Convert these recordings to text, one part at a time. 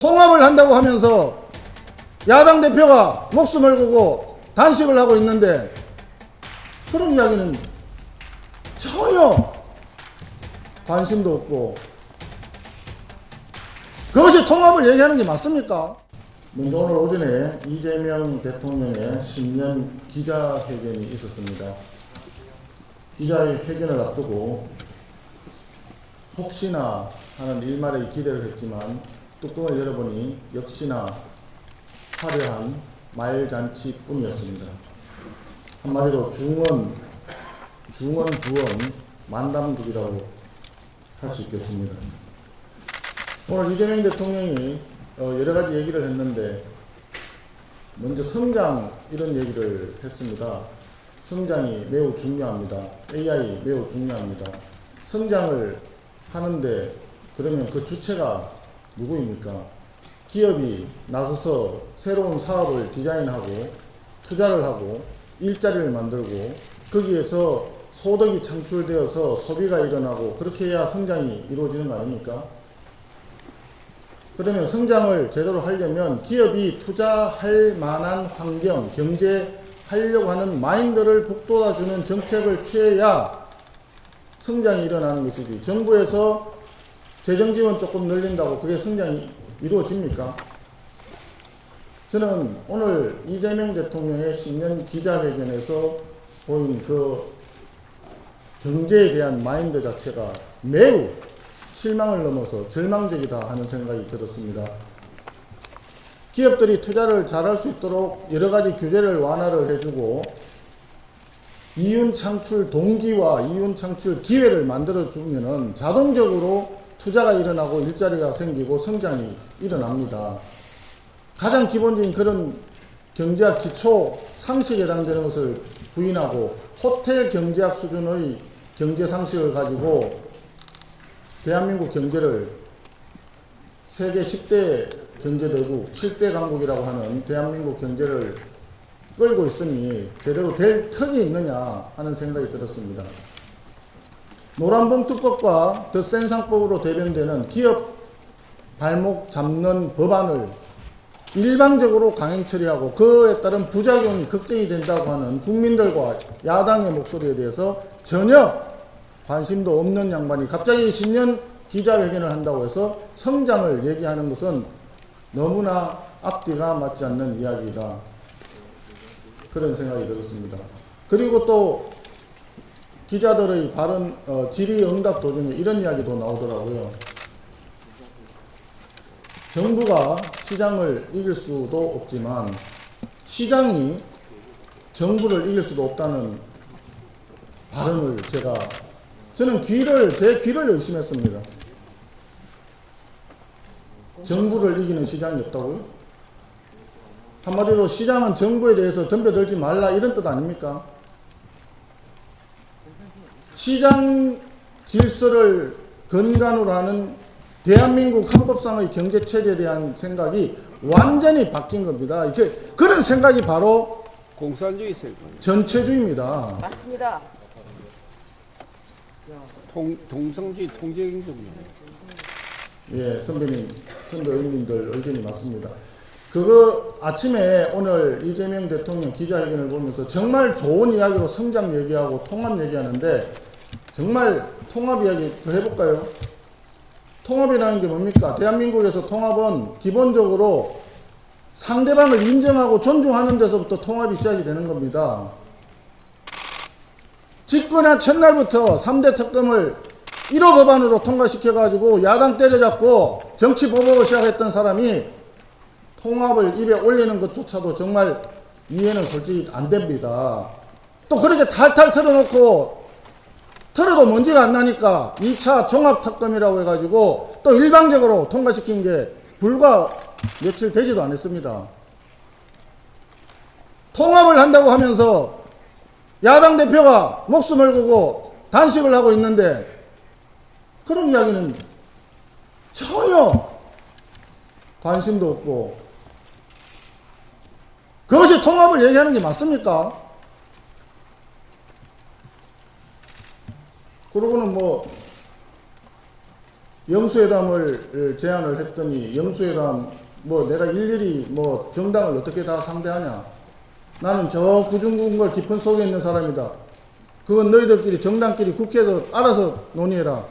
통합을 한다고 하면서 야당 대표가 목숨을 걸고 단식을 하고 있는데 그런 이야기는 전혀 관심도 없고, 그것이 통합을 얘기하는 게 맞습니까? 먼저 오늘 오전에 이재명 대통령의 신년 기자회견이 있었습니다. 기자회견을 앞두고 혹시나 하는 일말의 기대를 했지만 뚜껑을 열어보니 역시나 화려한 말잔치뿐이었습니다. 한마디로 중원, 부원, 만담극이라고 할 수 있겠습니다. 오늘 이재명 대통령이 여러 가지 얘기를 했는데, 먼저 성장 이런 얘기를 했습니다. 성장이 매우 중요합니다. AI 매우 중요합니다. 성장을 하는데 그러면 그 주체가 누구입니까? 기업이 나서서 새로운 사업을 디자인하고 투자를 하고 일자리를 만들고 거기에서 소득이 창출되어서 소비가 일어나고 그렇게 해야 성장이 이루어지는 거 아닙니까? 그러면 성장을 제대로 하려면 기업이 투자할 만한 환경, 경제하려고 하는 마인드를 북돋아주는 정책을 취해야 성장이 일어나는 것이지, 정부에서 재정지원 조금 늘린다고 그게 성장이 이루어집니까? 저는 오늘 이재명 대통령의 신년 기자회견에서 보인 그 경제에 대한 마인드 자체가 매우 실망을 넘어서 절망적이다 하는 생각이 들었습니다. 기업들이 투자를 잘할 수 있도록 여러 가지 규제를 완화를 해주고 이윤 창출 동기와 이윤 창출 기회를 만들어주면은 자동적으로 투자가 일어나고 일자리가 생기고 성장이 일어납니다. 가장 기본적인 그런 경제학 기초 상식에 해당되는 것을 부인하고 호텔 경제학 수준의 경제 상식을 가지고 대한민국 경제를 세계 10대 경제대국, 7대 강국이라고 하는 대한민국 경제를 끌고 있으니 제대로 될 턱이 있느냐 하는 생각이 들었습니다. 노란봉투법과 덧센상법으로 대변되는 기업 발목 잡는 법안을 일방적으로 강행 처리하고 그에 따른 부작용이 걱정이 된다고 하는 국민들과 야당의 목소리에 대해서 전혀 관심도 없는 양반이 갑자기 신년 기자회견을 한다고 해서 성장을 얘기하는 것은 너무나 앞뒤가 맞지 않는 이야기다, 그런 생각이 들었습니다. 그리고 또 기자들의 발언, 질의응답 도중에 이런 이야기도 나오더라고요. 정부가 시장을 이길 수도 없지만 시장이 정부를 이길 수도 없다는 발언을 저는 제 귀를 의심했습니다. 정부를 이기는 시장이 없다고요? 한마디로 시장은 정부에 대해서 덤벼들지 말라 이런 뜻 아닙니까? 시장 질서를 근간으로 하는 대한민국 헌법상의 경제체제에 대한 생각이 완전히 바뀐 겁니다. 그런 생각이 바로 공산주의 생각, 전체주의입니다. 맞습니다. 동성주의 통제경제입니다. 예, 선배 의원님들 의견이 맞습니다. 그거 아침에 오늘 이재명 대통령 기자회견을 보면서 정말 좋은 이야기로 성장 얘기하고 통합 얘기하는데, 정말 통합 이야기 더 해볼까요? 통합이라는 게 뭡니까? 대한민국에서 통합은 기본적으로 상대방을 인정하고 존중하는 데서부터 통합이 시작이 되는 겁니다. 집권한 첫날부터 3대 특검을 1호 법안으로 통과시켜가지고 야당 때려잡고 정치 보복을 시작했던 사람이 통합을 입에 올리는 것조차도 정말 이해는 솔직히 안 됩니다. 또 그렇게 탈탈 털어놓고 털어도 먼지가 안 나니까 2차 종합특검이라고 해가지고 또 일방적으로 통과시킨 게 불과 며칠 되지도 않았습니다. 통합을 한다고 하면서 야당 대표가 목숨을 걸고 단식을 하고 있는데 그런 이야기는 전혀 관심도 없고, 그것이 통합을 얘기하는 게 맞습니까? 그러고는 영수회담을 제안을 했더니 영수회담 뭐 내가 일일이 뭐 정당을 어떻게 다 상대하냐. 나는 저 구중궁궐 깊은 속에 있는 사람이다. 그건 너희들끼리 정당끼리 국회에서 알아서 논의해라.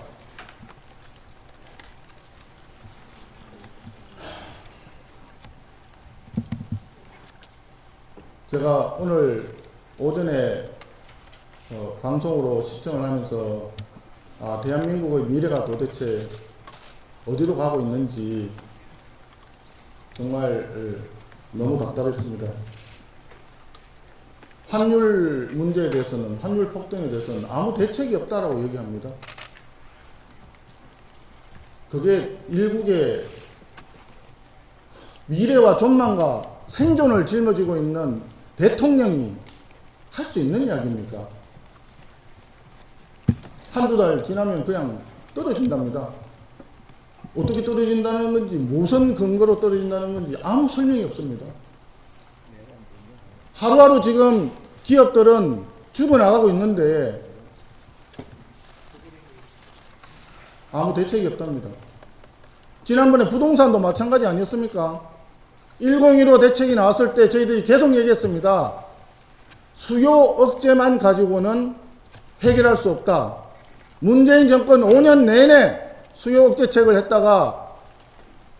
제가 오늘 오전에 방송으로 시청을 하면서 대한민국의 미래가 도대체 어디로 가고 있는지 정말 너무 답답했습니다. 환율 문제에 대해서는, 환율 폭등에 대해서는 아무 대책이 없다라고 얘기합니다. 그게 일국의 미래와 전망과 생존을 짊어지고 있는 대통령이 할 수 있는 이야기입니까? 한두 달 지나면 그냥 떨어진답니다. 어떻게 떨어진다는 건지, 무슨 근거로 떨어진다는 건지 아무 설명이 없습니다. 하루하루 지금 기업들은 죽어나가고 있는데 아무 대책이 없답니다. 지난번에 부동산도 마찬가지 아니었습니까? 1015 대책이 나왔을 때 저희들이 계속 얘기했습니다. 수요 억제만 가지고는 해결할 수 없다. 문재인 정권 5년 내내 수요 억제책을 했다가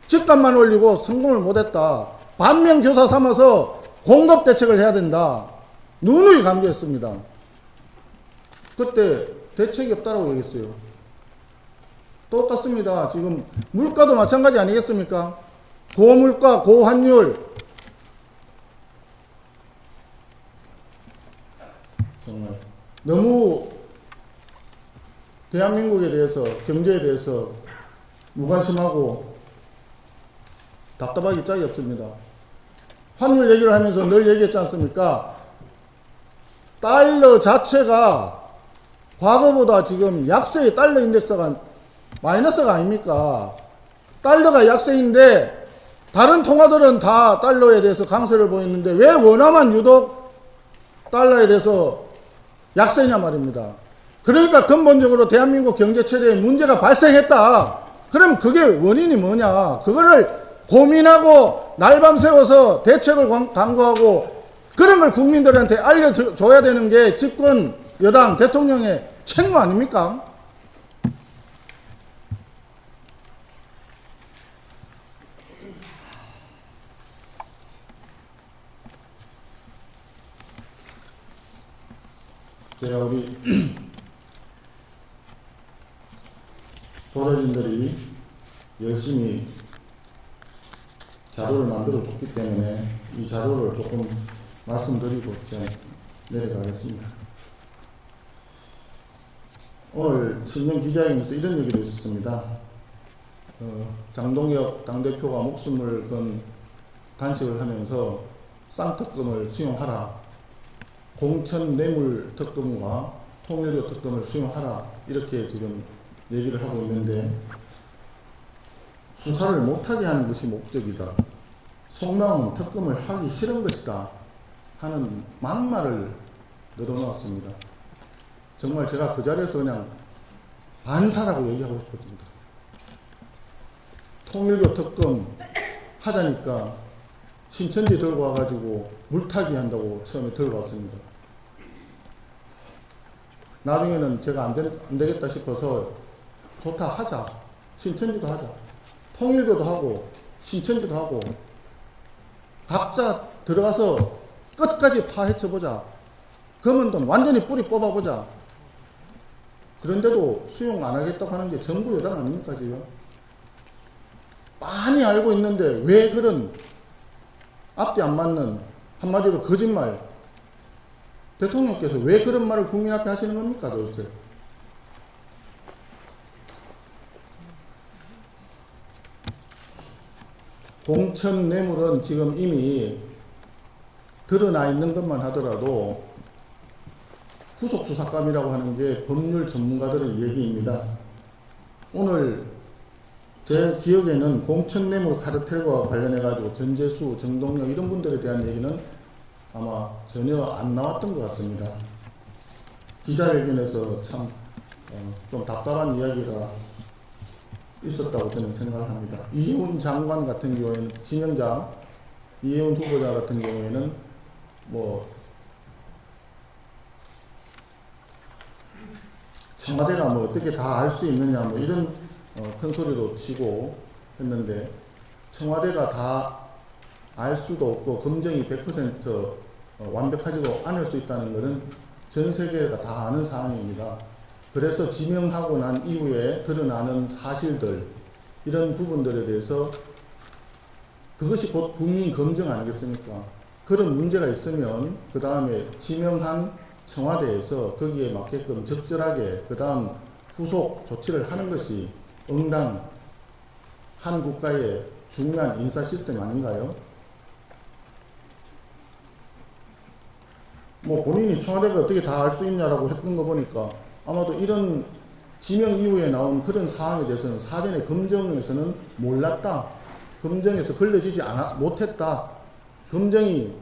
집값만 올리고 성공을 못했다. 반면교사 삼아서 공급 대책을 해야 된다. 누누이 강조했습니다. 그때 대책이 없다라고 얘기했어요. 똑같습니다. 지금 물가도 마찬가지 아니겠습니까? 고물가, 고환율. 정말 너무 대한민국에 대해서, 경제에 대해서 무관심하고 답답하기 짝이 없습니다. 환율 얘기를 하면서 늘 얘기했지 않습니까? 달러 자체가 과거보다 지금 약세의 달러 인덱스가 마이너스가 아닙니까? 달러가 약세인데 다른 통화들은 다 달러에 대해서 강세를 보이는데 왜 원화만 유독 달러에 대해서 약세냐 말입니다. 그러니까 근본적으로 대한민국 경제 체제에 문제가 발생했다. 그럼 그게 원인이 뭐냐? 그거를 고민하고 날밤 새워서 대책을 강구하고 그런 걸 국민들한테 알려줘야 되는 게 집권 여당 대통령의 책무 아닙니까? 제가 우리 보좌진들이 열심히 자료를 만들어 줬기 때문에 이 자료를 조금 말씀드리고 제가 내려가겠습니다. 오늘 신년 기자회견에서 이런 얘기도 있었습니다. 장동혁 당대표가 목숨을 건 단식을 하면서 쌍특검을 수용하라. 공천 뇌물 특검과 통일교 특검을 수용하라. 이렇게 지금 얘기를 하고 있는데 수사를 못하게 하는 것이 목적이다. 속마음은 특검을 하기 싫은 것이다. 하는 막말을 늘어놓았습니다. 정말 제가 그 자리에서 그냥 반사라고 얘기하고 싶었습니다. 통일교 특검 하자니까 신천지 들고 와가지고 물타기 한다고 처음에 들고 왔습니다. 나중에는 제가 안 되겠다 싶어서 좋다 하자. 신천지도 하자. 통일교도 하고 신천지도 하고 각자 들어가서 끝까지 파헤쳐보자. 검은 돈 완전히 뿌리 뽑아보자. 그런데도 수용 안 하겠다고 하는 게 정부 여당 아닙니까 지금? 많이 알고 있는데 왜 그런 앞뒤 안 맞는 한마디로 거짓말 대통령께서 왜 그런 말을 국민 앞에 하시는 겁니까 도대체? 공천 뇌물은 지금 이미 드러나 있는 것만 하더라도 후속수사감이라고 하는 게 법률 전문가들의 얘기입니다. 오늘 제 기억에는 공천 뇌물 카르텔과 관련해가지고 전재수, 정동영 이런 분들에 대한 얘기는 아마 전혀 안 나왔던 것 같습니다. 기자회견에서 참 좀 답답한 이야기가 있었다고 저는 생각을 합니다. 이혜훈 장관 같은 경우에는 지명자, 이혜훈 후보자 같은 경우에는 뭐 청와대가 뭐 어떻게 다 알 수 있느냐 뭐 이런 큰 소리도 치고 했는데 청와대가 다 알 수도 없고 검증이 100% 완벽하지도 않을 수 있다는 것은 전 세계가 다 아는 사항입니다. 그래서 지명하고 난 이후에 드러나는 사실들 이런 부분들에 대해서 그것이 곧 국민 검증 아니겠습니까? 그런 문제가 있으면 그 다음에 지명한 청와대에서 거기에 맞게끔 적절하게 그 다음 후속 조치를 하는 것이 응당 한 국가의 중요한 인사 시스템 아닌가요? 뭐 본인이 청와대가 어떻게 다 알 수 있냐라고 했던 거 보니까 아마도 이런 지명 이후에 나온 그런 사항에 대해서는 사전에 검증에서는 몰랐다. 검증에서 걸려지지 못했다. 검증이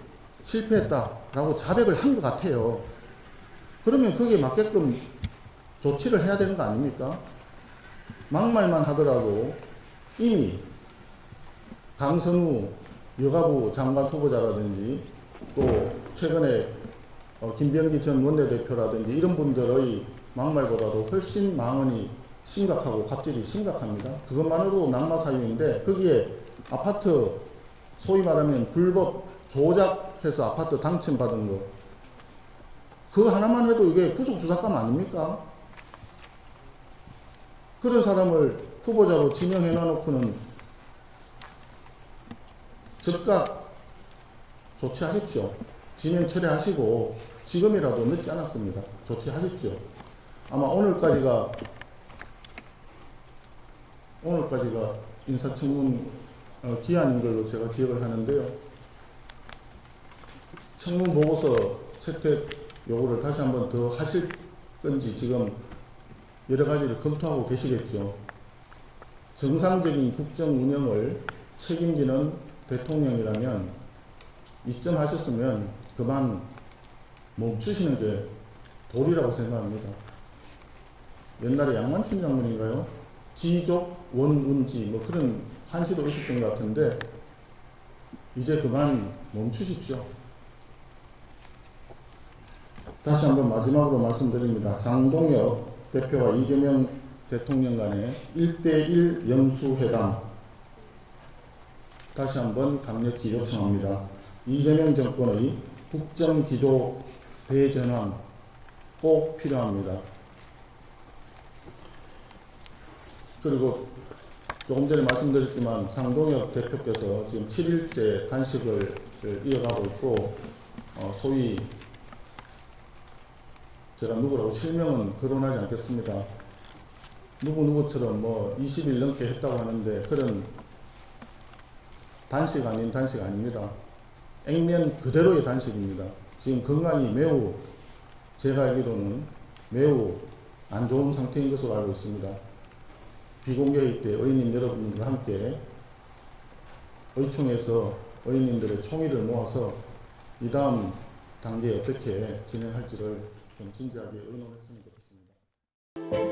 실패했다라고 자백을 한 것 같아요. 그러면 거기에 맞게끔 조치를 해야 되는 거 아닙니까? 막말만 하더라도 이미 강선우 여가부 장관 후보자라든지 또 최근에 김병기 전 원내대표라든지 이런 분들의 막말보다도 훨씬 망언이 심각하고 갑질이 심각합니다. 그것만으로도 낙마 사유인데 거기에 아파트 소위 말하면 불법 조작해서 아파트 당첨받은 거 그거 하나만 해도 이게 구속수사감 아닙니까? 그런 사람을 후보자로 지명해 놔놓고는 즉각 조치하십시오. 지명 철회하시고 지금이라도 늦지 않았습니다. 조치하십시오. 아마 오늘까지가 인사청문 기한인 걸로 제가 기억을 하는데요. 청문 보고서 채택 요구를 다시 한번 더 하실 건지 지금 여러 가지를 검토하고 계시겠죠. 정상적인 국정 운영을 책임지는 대통령이라면 이쯤 하셨으면 그만 멈추시는 게 도리라고 생각합니다. 옛날에 양만춘 장군인가요? 지족 원운지 뭐 그런 한시도 있었던 것 같은데 이제 그만 멈추십시오. 다시 한번 마지막으로 말씀드립니다. 장동혁 대표와 이재명 대통령 간의 1대1 영수회담 다시 한번 강력히 요청합니다. 이재명 정권의 국정기조 대전환 꼭 필요합니다. 그리고 조금 전에 말씀드렸지만 장동혁 대표께서 지금 7일째 단식을 이어가고 있고 소위 제가 누구라고 실명은 거론하지 않겠습니다. 누구처럼 뭐 20일 넘게 했다고 하는데 그런 단식 아닌 단식 아닙니다. 액면 그대로의 단식입니다. 지금 건강이 매우 제가 알기로는 매우 안 좋은 상태인 것으로 알고 있습니다. 비공개회의 때 의원님 여러분들과 함께 의총에서 의원님들의 총의를 모아서 이 다음 단계에 어떻게 진행할지를 좀 진지하게 의논했으면 좋겠습니다.